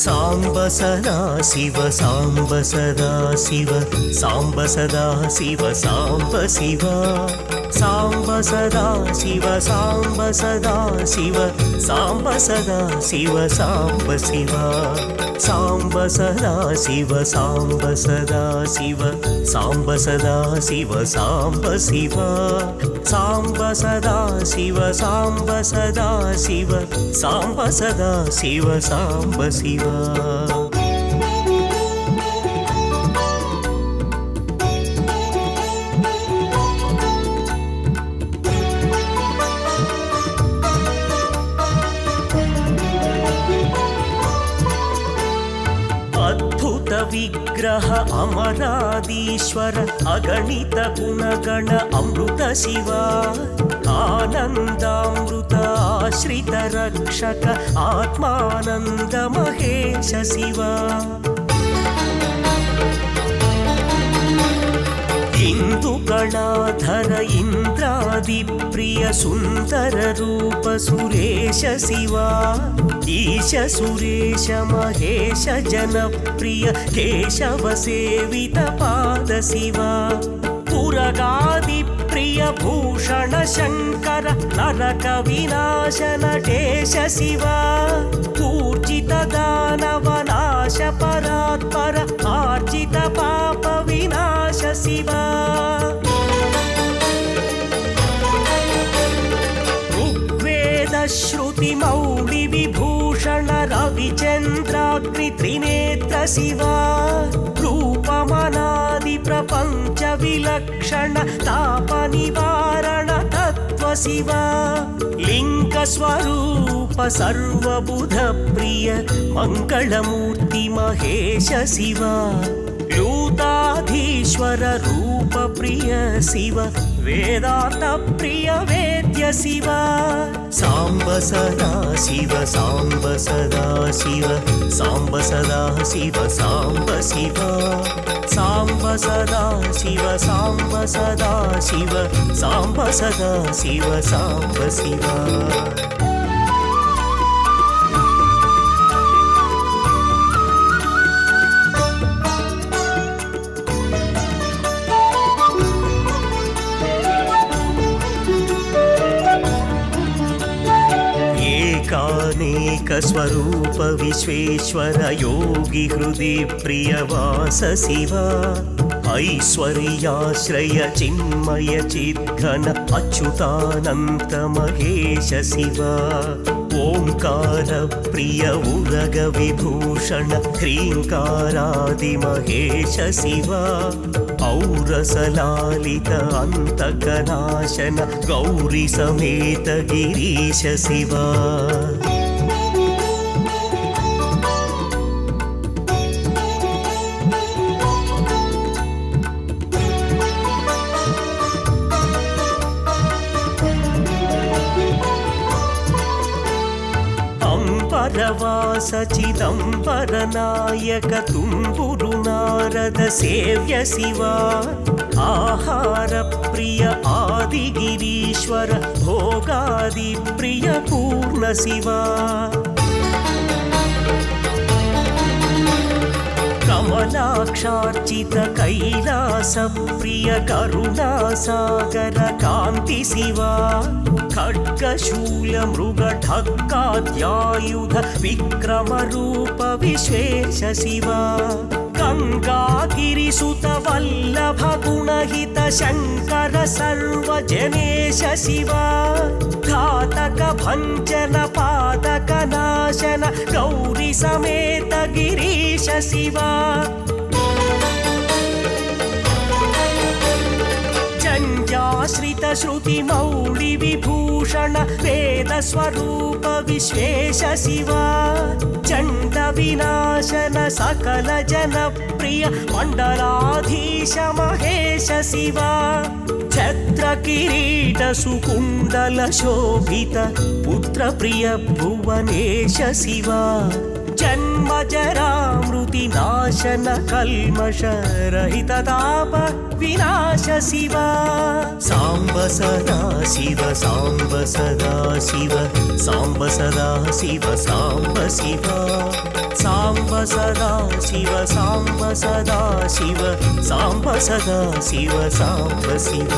సాంబ సదా శివ సాంబ సదా శివ సాంబ సదా శివ సాంబ శివ సాంబ సదా శివ సాంబ సదా శివ సాంబ సదా శివ సాంబ శివ సాంబ సదా శివ సాంబ సదా శివ సాంబ సదా శివ సాంబ శివ సాంబ సదా శివ సాంబ సదా శివ సాంబ సదా శివ సాంబ శివ అద్భుత విగ్రహ అమరాదీశ్వర అగణిత గుణగణ అమృత శివ ఆనందామృత ఆశ్రిత రక్షక ఆత్మానంద మహేశ శివ ఇందు కళాధర ఇంద్రాది ప్రియ సుందర రూప సురేశ శివ ఈశ సురేశ మహేశ జనప్రియ కేశవ సేవిత పాద శివ పురగాది ప్రియ భూషణ శంకర నరక వినాశ నటేశ శివ పూర్జిత దానవ నాశ పరాత్పర ఆర్జిత పాప వినాశ శివ ఋగ్వేద శ్రుతి మౌళి విభూషణ రవిచంద్రాగ్ని త్రినేత్ర శివ రూపమనాది ప్రపంచ విలక్షణ తాప నివారణ తత్వ శివ లింగ స్వరూప సర్వబుధ ప్రియ మంగళమూర్తి మహేశ శివ లూతాధీశ్వర రూప ప్రియ శివ వేదాంత ప్రియ వేద్య శివ సాంబ సదా శివ సాంబ సదా శివ సాంబ సదా శివ సాంబ శివ సాంబ సదా శివ సాంబ సదా శివ సాంబ సదా శివ సాంబ శివ ఏకానేక స్వరూప విశ్వేశ్వర యోగి హృది ప్రియవాస శివ ఐశ్వర్యాశ్రయ చిన్మయ చిద్ఘన అచ్యుతానంత మహేశ శివ ఓంకార ప్రియ ఉరగ విభూషణ హ్రీంకారాది మహేశ శివ ఔరసలాలిత అంతకనాశన గౌరీ సమేత గిరీశ శివ అంబరవాస చిదంబర నాయక తుంబురు నారద సేవ్య శివ ఆహార ప్రియ ఆదిగిరీశ్వర భోగాది ప్రియ పూర్ణ శివ కమలాక్షార్చిత కైలాస ప్రియ కరుణాసాగర కాంతి శివ ఖడ్గశూల మృగ ఢక్కాద్యాయుధ విక్రమ రూప విశ్వేశ శివ గంగాగిరిసుత వల్లభ గుణహిత శంకర సర్వజనేశ శివ ఘాతక భంజన పాదక నాశన గౌరీ సమేత గిరీశ శివ జంజాశ్రిత శృతి మౌళి విభూషణ వేద స్వరూప విశ్వేశ శివ చండ వినాశన సకల జన ప్రియ మండలాధీశ మహేశ శివ ఛత్ర కిరీట సుకుండల శోభిత పుత్ర ప్రియ భువనేశ శివ జన్మ జరామృతి నాశన కల్మష రహిత తాప వినాశ శివ సాంబ సదా శివ సాంబ సదా శివ సాంబ సదా శివ సాంబ శివ సాంబ సదా శివ సాంబ సదా శివ సాంబ సదా శివ సాంబ శివ.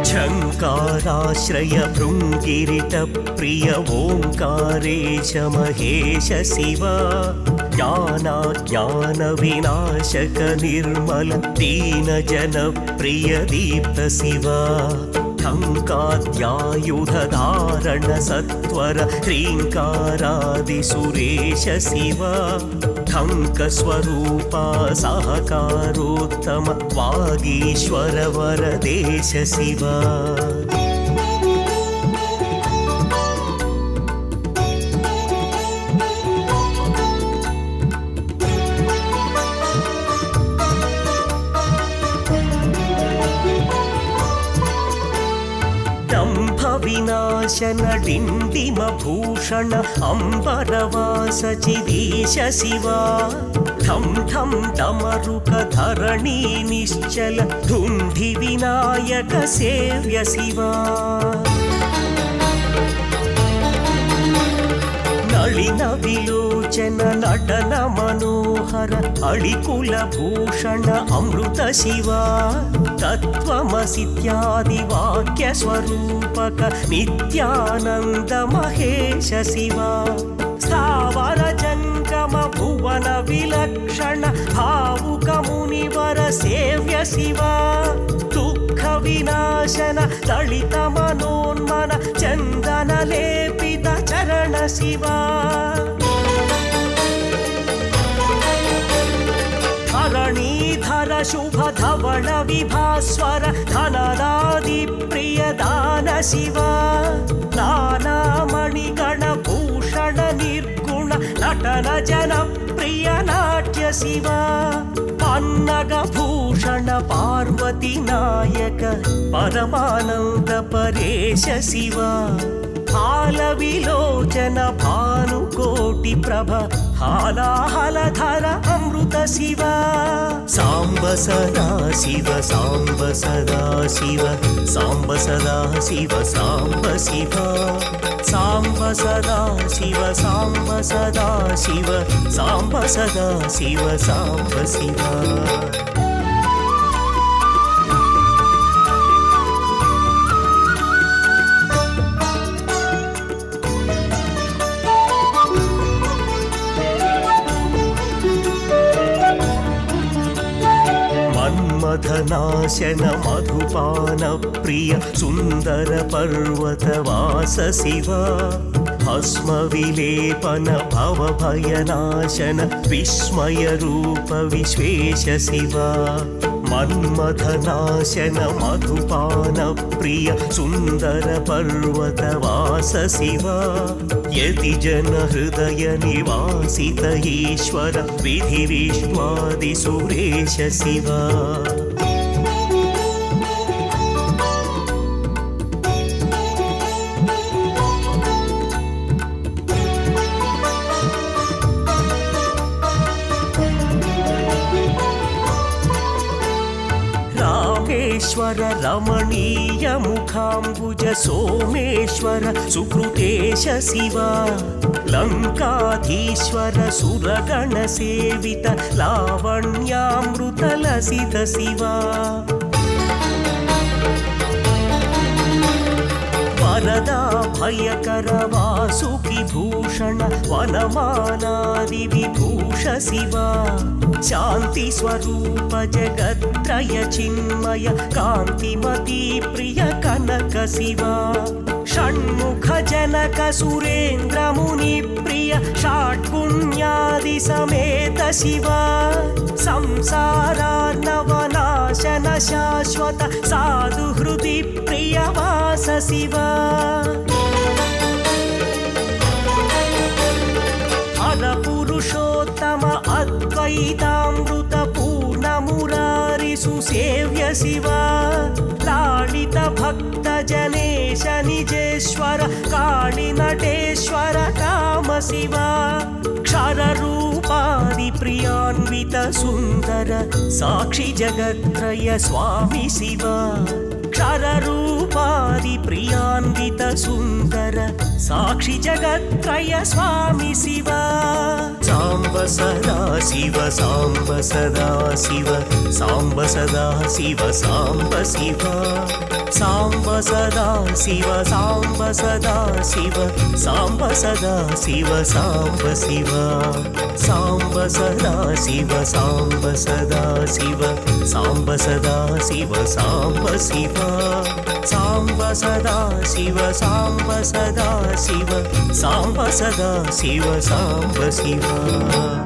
झङ्काराश्रय भृङ्गिरिटप्रिय ओङ्कारेश महेश शिव. ज्ञानाज्ञानविनाशक निर्मल दीनजनप्रिय दीप्त शिव. टङ्काद्यायुधधारण सत्वर ह्रीङ्कारादिसुरेश शिव. टङ्कस्वरूपा सहकारोत्तम वागीश्वर वरदेश शिव. विनाशन डिण्डिम भूषण अंबरवास चिदीश शिव. ठं ठं डमरुक धरणी निश्चल धुण्डि विनायक सेव्य शिव. नलिन विलोचन नटन मनोहर अळिकुल भूषण अमृत शिव. तत्त्वमसीत्यादि वाक्य स्वरूपक नित्यानन्द महेश शिव. स्थावर जङ्गम भुवन विलक्षण भावुक मुनिवर सेव्य शिव. दुःख विनाशन ललित मनोन्मन चन्दन लेपित चरण शिव. धरणीधर शुभ धवल विभास्वर धनदादि प्रिय दान शिव. नानामणिगण भूषण निर्गुण नटन जन प्रिय नाट्य शिव. पन्नग भूषण पार्वती नायक परमानंद परेश शिव. हालविलोचन भानुकोटि प्रभ हालाहलधर अमृत शिव. साम्ब सदा शिव साम्ब सदा शिव साम्ब सदा शिव साम्ब शिव. साम्ब सदा शिव साम्ब सदा शिव साम्ब सदा शिव साम्ब शिव. मधनाशन मधुपान प्रिय सुंदर पर्वतवास शिव. भस्म विलेपन भव भयनाशन विस्मय रूप विश्वेश शिव. मन्मथनाशन मधुपान प्रिय सुंदर पर्वतवास शिव. यति जन हृदय निवासित ईश्वर विधि विश्वादि सुरेश शिव. रामेश्वर रमणीय मुखाम्बुज सोमेश्वर सुकृतेश शिव. लङ्काधीश्वर सुरगण सेवित लावण्यामृत लसित शिव. वरदा भयकर वासुकि भूषण वनमालादि विभूष शिव. शांति स्वरूप जगत्त्रय चिन्मय कांतिमती प्रिय कनक शिव. षण्मुख जनक सुरेन्द्र मुनि प्रिय षट्पुण्यादि समेत शिव. संसारार्णवनाशन शाश्वत साधु हृदि प्रिय वास शिव. हर पुरुषोत्तम अद्वैतामृत पूर्ण मुरारि सुसेव्य शिव. लालित भक्त जनेश निजेश्वर काळि नटेश्वर काम शिव. क्षररूपादि प्रियान्वित सुन्दर साक्षि जगत्त्रय स्वामी शिव क्षररूपादि प्रियान्वित सुन्दर साक्षि जगत्त्रय स्वामी शिव साम्ब सदा शिव साम्ब सदा शिव साम्ब सदा शिव साम्ब शिव साम्ब सदा शिव साम्ब सदा शिव साम्ब सदा शिव साम्ब शिव साम्ब सदा शिव साम्ब सदा शिव साम्ब सदा शिव साम्ब शिव साम्ब सदा शिव साम्ब सदा शिव साम्ब सदा शिव साम्ब शिव